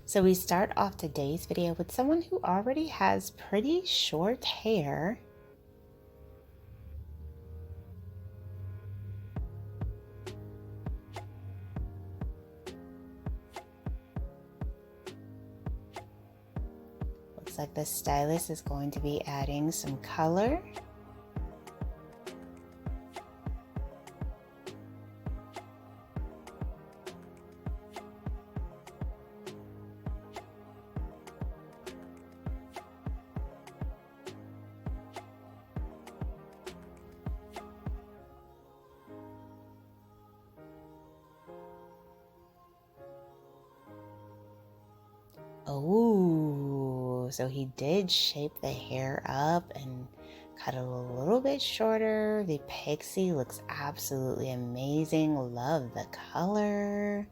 So we start off today's video with someone who already has pretty short hair. Looks like the stylist is going to be adding some color. Oh, so he did shape the hair up and cut it a little bit shorter. The pixie looks absolutely amazing. Love the color.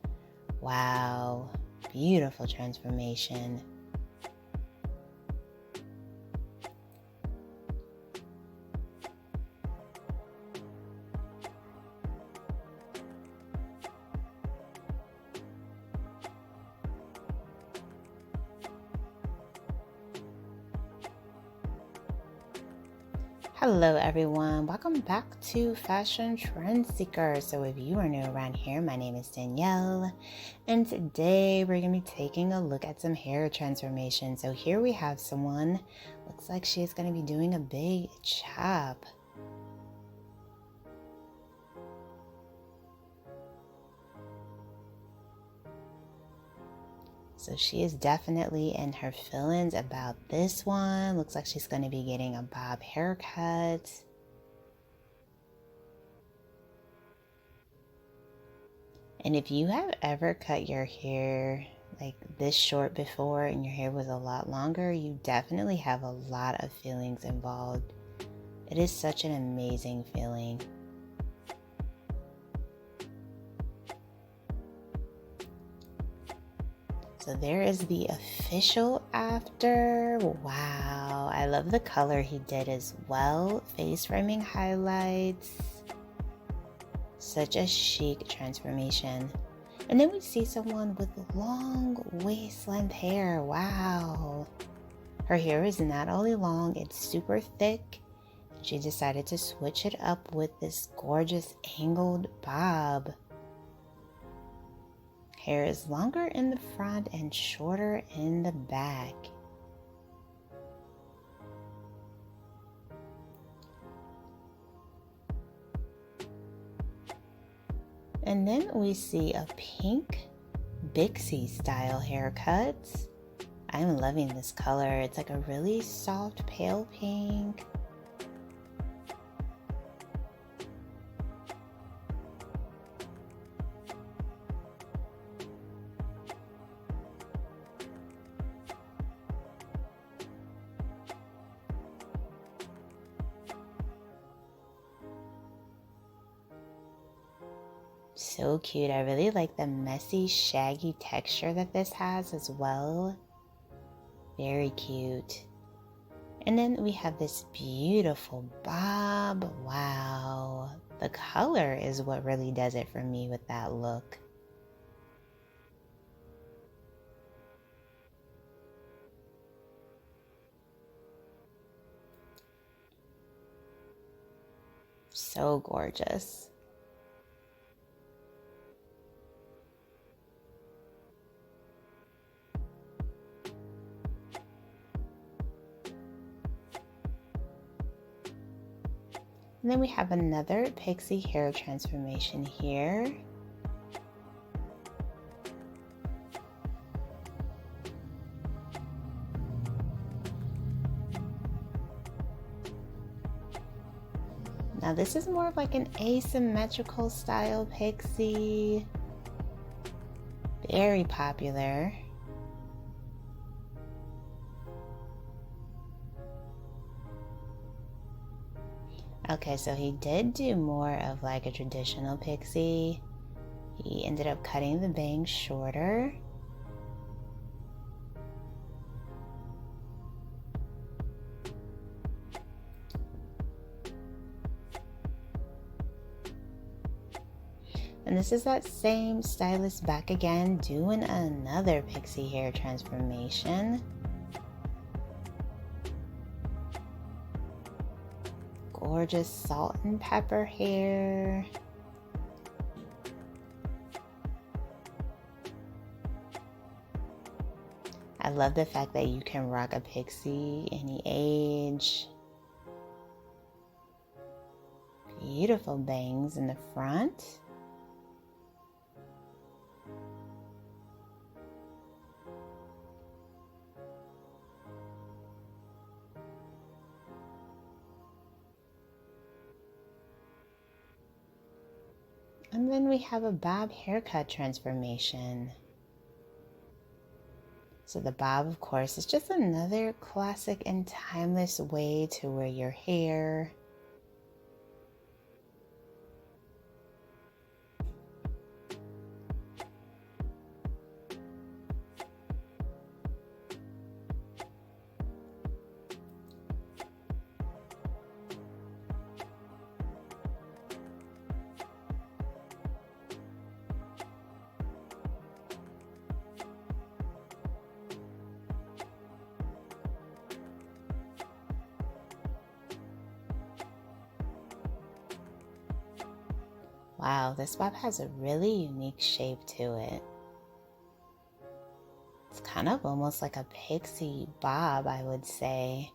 Wow, beautiful transformation. Hello everyone, welcome back to Fashion Trend Seeker. So if you are new around here, my name is Danielle, and today we're going to be taking a look at some hair transformation. So here we have someone, looks like she's going to be doing a big chop. So she is definitely in her feelings about this one. Looks like she's going to be getting a bob haircut. And if you have ever cut your hair like this short before and your hair was a lot longer, you definitely have a lot of feelings involved. It is such an amazing feeling. So there is the official after. Wow, I love the color he did as well. Face framing highlights. Such a chic transformation. And then we see someone with long waist length hair. Wow. Her hair is not only long, it's super thick. She decided to switch it up with this gorgeous angled bob. Hair is longer in the front and shorter in the back. And then we see a pink pixie style haircut. I'm loving this color. It's like a really soft pale pink. So cute. I really like the messy, shaggy texture that this has as well. Very cute. And then we have this beautiful bob. Wow. The color is what really does it for me with that look. So gorgeous. And then we have another pixie hair transformation here. Now this is more of like an asymmetrical style pixie. Very popular. Okay, so he did do more of like a traditional pixie. He ended up cutting the bangs shorter. And this is that same stylist back again, doing another pixie hair transformation. Gorgeous salt and pepper hair. I love the fact that you can rock a pixie any age. Beautiful bangs in the front. And then we have a bob haircut transformation. So the bob, of course, is just another classic and timeless way to wear your hair. Wow, this bob has a really unique shape to it. It's kind of almost like a pixie bob, I would say.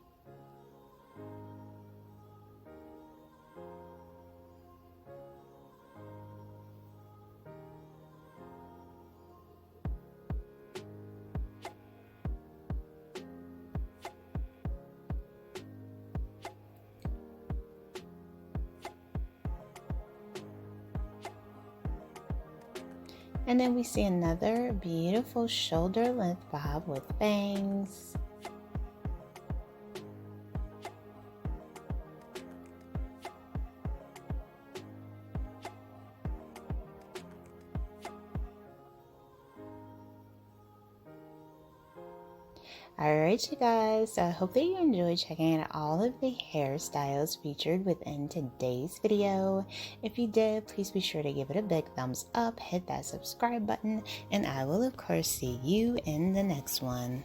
And then we see another beautiful shoulder length bob with bangs. Alright, you guys, so I hope that you enjoyed checking out all of the hairstyles featured within today's video. If you did, please be sure to give it a big thumbs up, hit that subscribe button, and I will of course see you in the next one.